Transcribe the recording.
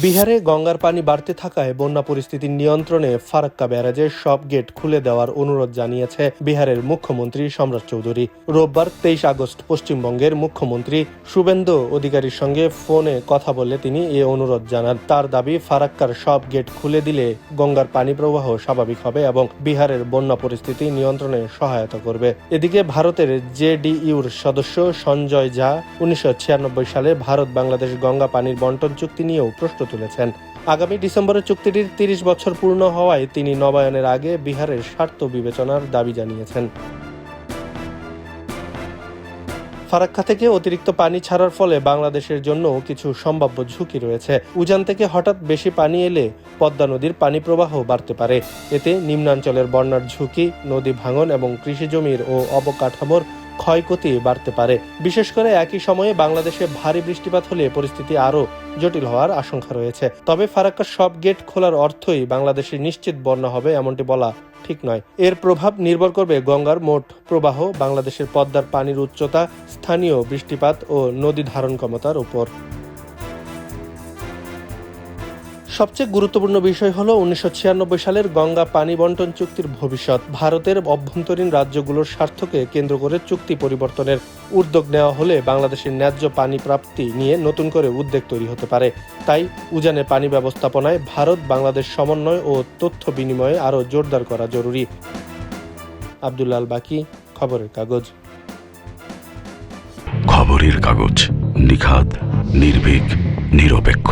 বিহারে গঙ্গার পানি বাড়তে থাকায় বন্যা পরিস্থিতি নিয়ন্ত্রণে ফারাক্কা ব্যারাজের সব গেট খুলে দেওয়ার অনুরোধ জানিয়েছে বিহারের মুখ্যমন্ত্রী সম্রাট চৌধুরী। রোববার 23 আগস্ট পশ্চিমবঙ্গের মুখ্যমন্ত্রী শুভেন্দু অধিকারীর সঙ্গে ফোনে কথা বলে তিনি এ অনুরোধ জানান। তার দাবি, ফারাক্কার সব গেট খুলে দিলে গঙ্গার পানি প্রবাহ স্বাভাবিক হবে এবং বিহারের বন্যা পরিস্থিতি নিয়ন্ত্রণে সহায়তা করবে। এদিকে ভারতের জেডিইউর সদস্য সঞ্জয় ঝা 1996 সালে ভারত বাংলাদেশ গঙ্গা পানির বন্টন চুক্তি নিয়েও প্রশ্ন তুলেছেন। আগামী ডিসেম্বরে চুক্তিটির 30 বছর পূর্ণ হওয়ায় তিনি নবায়নের আগে বিহারের স্বার্থ বিবেচনার দাবি জানিয়েছেন। ফারাক্কা থেকে অতিরিক্ত পানি ছাড়ার ফলে বাংলাদেশের জন্য কিছু সম্ভাব্য ঝুঁকি রয়েছে। উজান থেকে হঠাৎ বেশি পানি এলে পদ্মা নদীর পানি প্রবাহ বাড়তে পারে। এতে নিম্নাঞ্চলের বন্যার ঝুঁকি, নদী ভাঙন এবং কৃষিজমির ও অবকাঠামোর ক্ষয়ক্ষতি বাড়তে পারে। বিশেষ করে একই সময়ে বাংলাদেশে ভারী বৃষ্টিপাত হলে পরিস্থিতি আরও জটিল হওয়ার আশঙ্কা রয়েছে। তবে ফারাক্কার সব গেট খোলার অর্থই বাংলাদেশে নিশ্চিত বন্যা হবে এমনটি বলা ঠিক নয়। এর প্রভাব নির্ভর করবে গঙ্গার মোট প্রবাহ, বাংলাদেশের পদ্মার পানির উচ্চতা, স্থানীয় বৃষ্টিপাত ও নদী ধারণ ক্ষমতার উপর। সবচেয়ে গুরুত্বপূর্ণ বিষয় হল 1996 সালের গঙ্গা পানি বন্টন চুক্তির ভবিষ্যৎ। ভারতের অভ্যন্তরীণ রাজ্যগুলোর স্বার্থকে কেন্দ্র করে চুক্তি পরিবর্তনের উদ্যোগ নেওয়া হলে বাংলাদেশের ন্যায্য পানি প্রাপ্তি নিয়ে নতুন করে উদ্বেগ তৈরি হতে পারে। তাই উজানে পানি ব্যবস্থাপনায় ভারত বাংলাদেশ সমন্বয় ও তথ্য বিনিময়ে আরও জোরদার করা জরুরি। আব্দুল্লাহ আল বাকি, খবরের কাগজ। খবরের কাগজ, নিখাদ, নির্ভীক, নিরপেক্ষ।